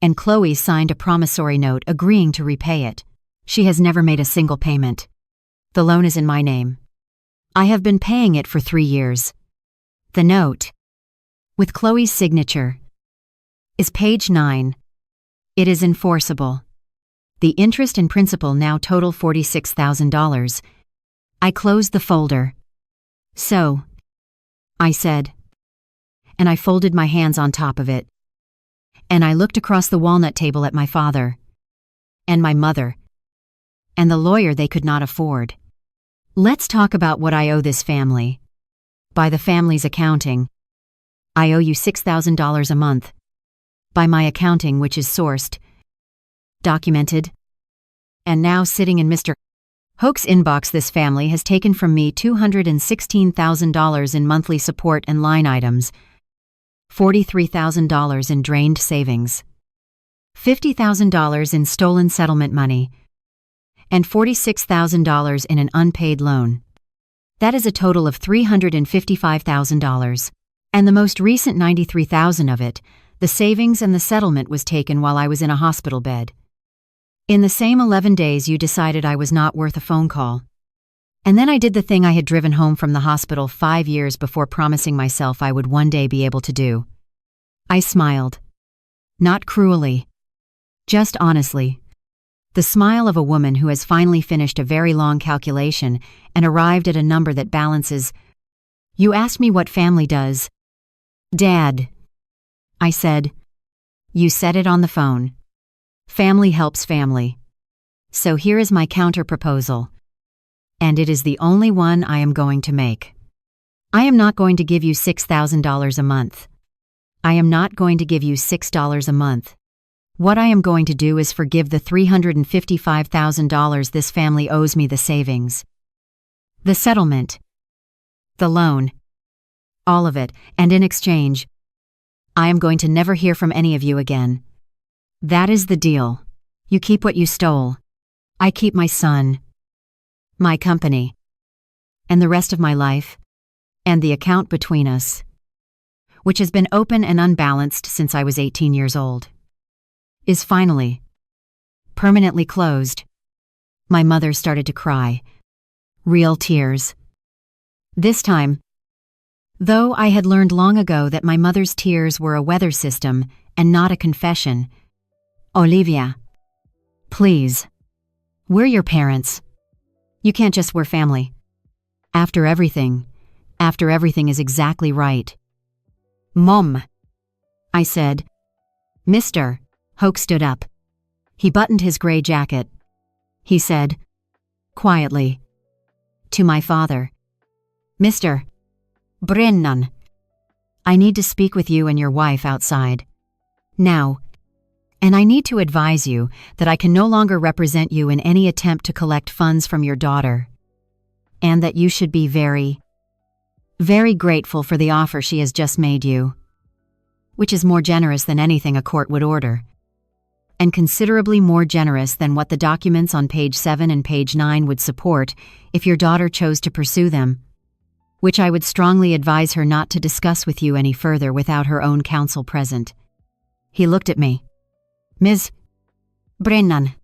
And Chloe signed a promissory note agreeing to repay it. She has never made a single payment. The loan is in my name. I have been paying it for 3 years. The note, with Chloe's signature, is page 9. It is enforceable. The interest and principal now total $46,000. I closed the folder. So, I said, and I folded my hands on top of it. And I looked across the walnut table at my father, and my mother, and the lawyer they could not afford. Let's talk about what I owe this family. By the family's accounting, I owe you $6,000 a month. By my accounting, which is sourced, documented, and now sitting in Mr. Hoke's inbox, this family has taken from me $216,000 in monthly support and line items, $43,000 in drained savings, $50,000 in stolen settlement money, and $46,000 in an unpaid loan. That is a total of $355,000. And the most recent $93,000 of it, the savings and the settlement, was taken while I was in a hospital bed. In the same 11 days you decided I was not worth a phone call. And then I did the thing I had driven home from the hospital 5 years before promising myself I would one day be able to do. I smiled. Not cruelly. Just honestly. The smile of a woman who has finally finished a very long calculation and arrived at a number that balances. You asked me what family does. Dad. I said. You said it on the phone. Family helps family. So here is my counter-proposal. And it is the only one I am going to make. I am not going to give you $6,000 a month. I am not going to give you $6 a month. What I am going to do is forgive the $355,000 this family owes me, the savings, the settlement, the loan, all of it, and in exchange, I am going to never hear from any of you again. That is the deal. You keep what you stole. I keep my son, my company, and the rest of my life, and the account between us, which has been open and unbalanced since I was 18 years old, is finally, permanently closed. My mother started to cry. Real tears. This time, though I had learned long ago that my mother's tears were a weather system and not a confession. Olivia, please. We're your parents. You can't just we're family. After everything is exactly right. Mom, I said. Mr. Hoke stood up. He buttoned his gray jacket. He said, quietly, to my father, Mr. Brennan, I need to speak with you and your wife outside. Now, and I need to advise you that I can no longer represent you in any attempt to collect funds from your daughter, and that you should be very, very grateful for the offer she has just made you, which is more generous than anything a court would order, and considerably more generous than what the documents on page 7 and page 9 would support if your daughter chose to pursue them, which I would strongly advise her not to discuss with you any further without her own counsel present. He looked at me. Ms. Brennan,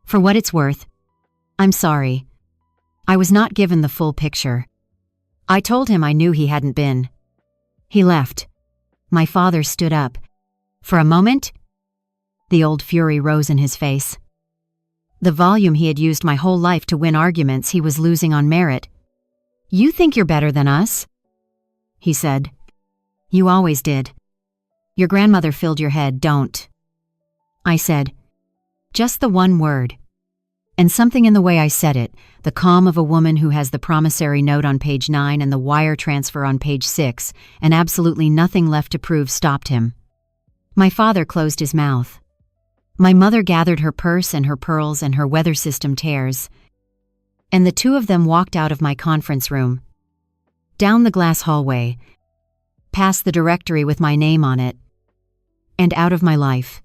for what it's worth, I'm sorry. I was not given the full picture. I told him I knew he hadn't been. He left. My father stood up. For a moment, the old fury rose in his face. The volume he had used my whole life to win arguments he was losing on merit. You think you're better than us? He said. You always did. Your grandmother filled your head, don't. I said, just the one word. And something in the way I said it, the calm of a woman who has the promissory note on page 9 and the wire transfer on page 6, and absolutely nothing left to prove, stopped him. My father closed his mouth. My mother gathered her purse and her pearls and her weather system tears, and the two of them walked out of my conference room, down the glass hallway, past the directory with my name on it, and out of my life.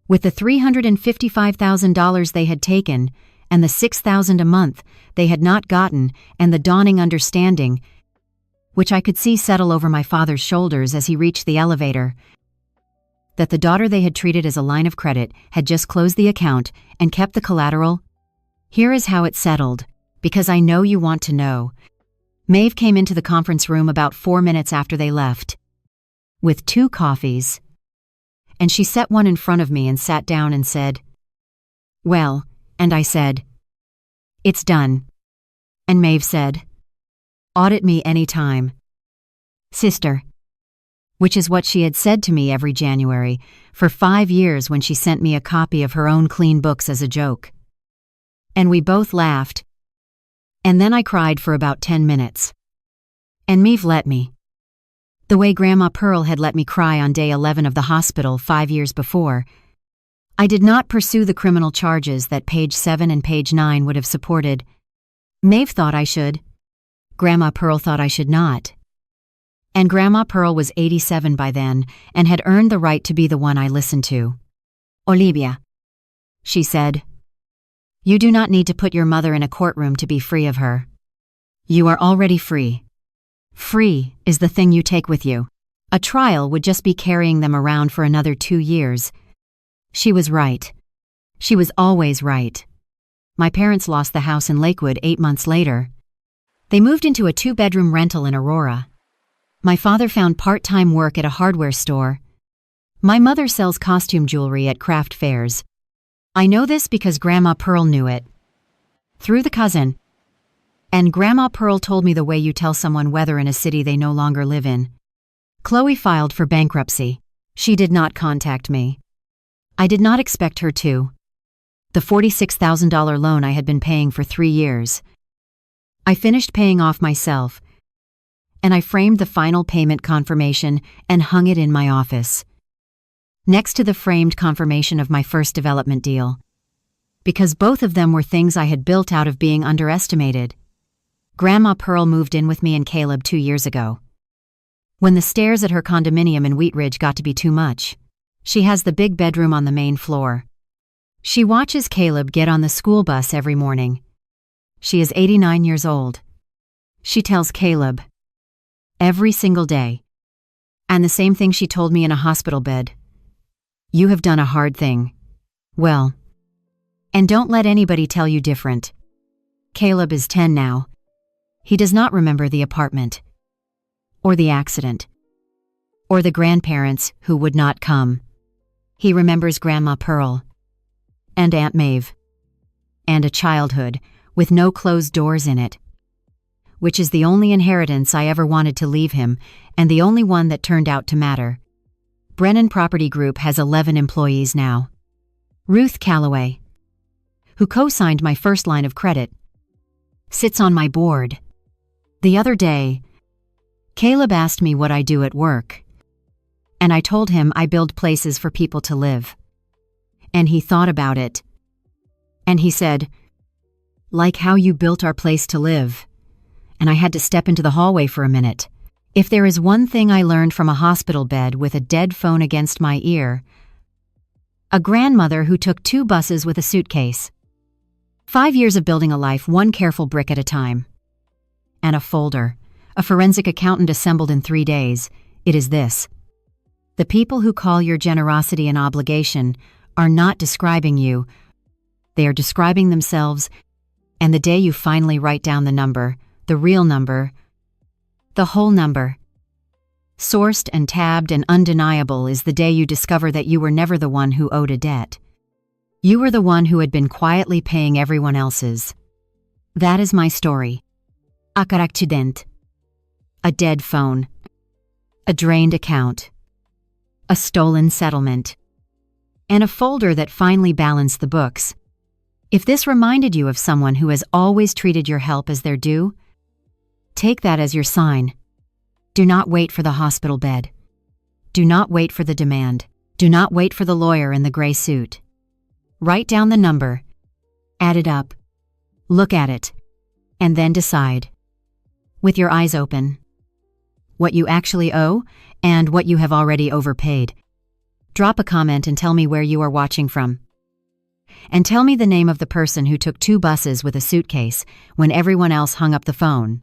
With the $355,000 they had taken, and the $6,000 a month they had not gotten, and the dawning understanding, which I could see settle over my father's shoulders as he reached the elevator, that the daughter they had treated as a line of credit had just closed the account and kept the collateral. Here is how it settled, because I know you want to know. Maeve came into the conference room about 4 minutes after they left, with 2 coffees, and she set one in front of me and sat down and said, well, and I said, it's done. And Maeve said, audit me any time, sister, which is what she had said to me every January for 5 years when she sent me a copy of her own clean books as a joke. And we both laughed, and then I cried for about 10 minutes. And Maeve let me. The way Grandma Pearl had let me cry on day 11 of the hospital 5 years before. I did not pursue the criminal charges that page 7 and page 9 would have supported. Maeve thought I should. Grandma Pearl thought I should not. And Grandma Pearl was 87 by then and had earned the right to be the one I listened to. Olivia, she said, you do not need to put your mother in a courtroom to be free of her. You are already free. Free is the thing you take with you. A trial would just be carrying them around for another 2 years. She was right. She was always right. My parents lost the house in Lakewood 8 months later. They moved into a 2-bedroom rental in Aurora. My father found part-time work at a hardware store. My mother sells costume jewelry at craft fairs. I know this because Grandma Pearl knew it. Through the cousin. And Grandma Pearl told me the way you tell someone whether in a city they no longer live in. Chloe filed for bankruptcy. She did not contact me. I did not expect her to. The $46,000 loan I had been paying for 3 years. I finished paying off myself, and I framed the final payment confirmation and hung it in my office, next to the framed confirmation of my first development deal, because both of them were things I had built out of being underestimated. Grandma Pearl moved in with me and Caleb 2 years ago. When the stairs at her condominium in Wheat Ridge got to be too much, she has the big bedroom on the main floor. She watches Caleb get on the school bus every morning. She is 89 years old. She tells Caleb every single day, and the same thing she told me in a hospital bed. You have done a hard thing. Well, and don't let anybody tell you different. Caleb is 10 now. He does not remember the apartment, or the accident, or the grandparents who would not come. He remembers Grandma Pearl, and Aunt Maeve, and a childhood with no closed doors in it, which is the only inheritance I ever wanted to leave him and the only one that turned out to matter. Brennan Property Group has 11 employees now. Ruth Calloway, who co-signed my first line of credit, sits on my board. The other day, Caleb asked me what I do at work, and I told him I build places for people to live. And he thought about it, and he said, "Like how you built our place to live." And I had to step into the hallway for a minute. If there is one thing I learned from a hospital bed with a dead phone against my ear, a grandmother who took 2 buses with a suitcase, 5 years of building a life one careful brick at a time, and a folder, a forensic accountant assembled in 3 days, it is this: the people who call your generosity an obligation are not describing you, they are describing themselves, and the day you finally write down the number, the real number, the whole number, sourced and tabbed and undeniable, is the day you discover that you were never the one who owed a debt. You were the one who had been quietly paying everyone else's. That is my story. Accident. A dead phone. A drained account. A stolen settlement. And a folder that finally balanced the books. If this reminded you of someone who has always treated your help as their due, take that as your sign. Do not wait for the hospital bed. Do not wait for the demand. Do not wait for the lawyer in the gray suit. Write down the number, add it up, look at it, and then decide, with your eyes open, what you actually owe and what you have already overpaid. Drop a comment and tell me where you are watching from. And tell me the name of the person who took 2 buses with a suitcase when everyone else hung up the phone.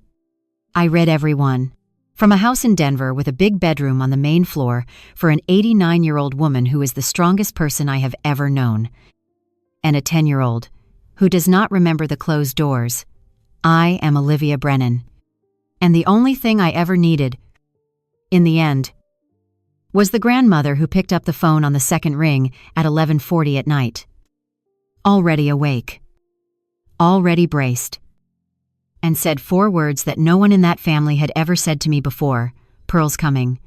I read every one. From a house in Denver with a big bedroom on the main floor for an 89-year-old woman who is the strongest person I have ever known, and a 10-year-old who does not remember the closed doors. I am Olivia Brennan. And the only thing I ever needed, in the end, was the grandmother who picked up the phone on the second ring at 11:40 at night. Already awake. Already braced. And said 4 words that no one in that family had ever said to me before. Pearl's coming.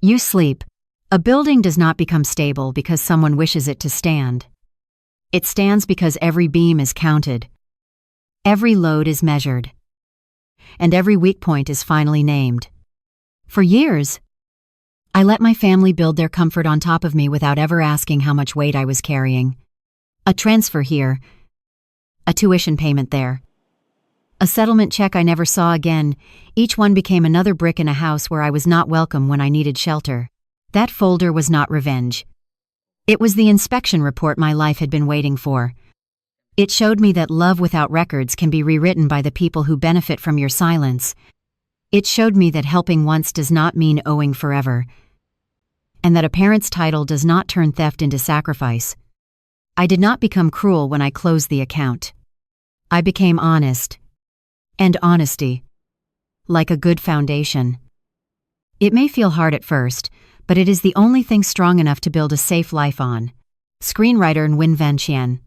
You sleep. A building does not become stable because someone wishes it to stand. It stands because every beam is counted. Every load is measured. And every weak point is finally named. For years, I let my family build their comfort on top of me without ever asking how much weight I was carrying. A transfer here. A tuition payment there. A settlement check I never saw again. Each one became another brick in a house where I was not welcome when I needed shelter. That folder was not revenge. It was the inspection report my life had been waiting for. It showed me that love without records can be rewritten by the people who benefit from your silence. It showed me that helping once does not mean owing forever, and that a parent's title does not turn theft into sacrifice. I did not become cruel when I closed the account. I became honest. And honesty, like a good foundation. It may feel hard at first, but it is the only thing strong enough to build a safe life on. Screenwriter Nguyen Van Chien.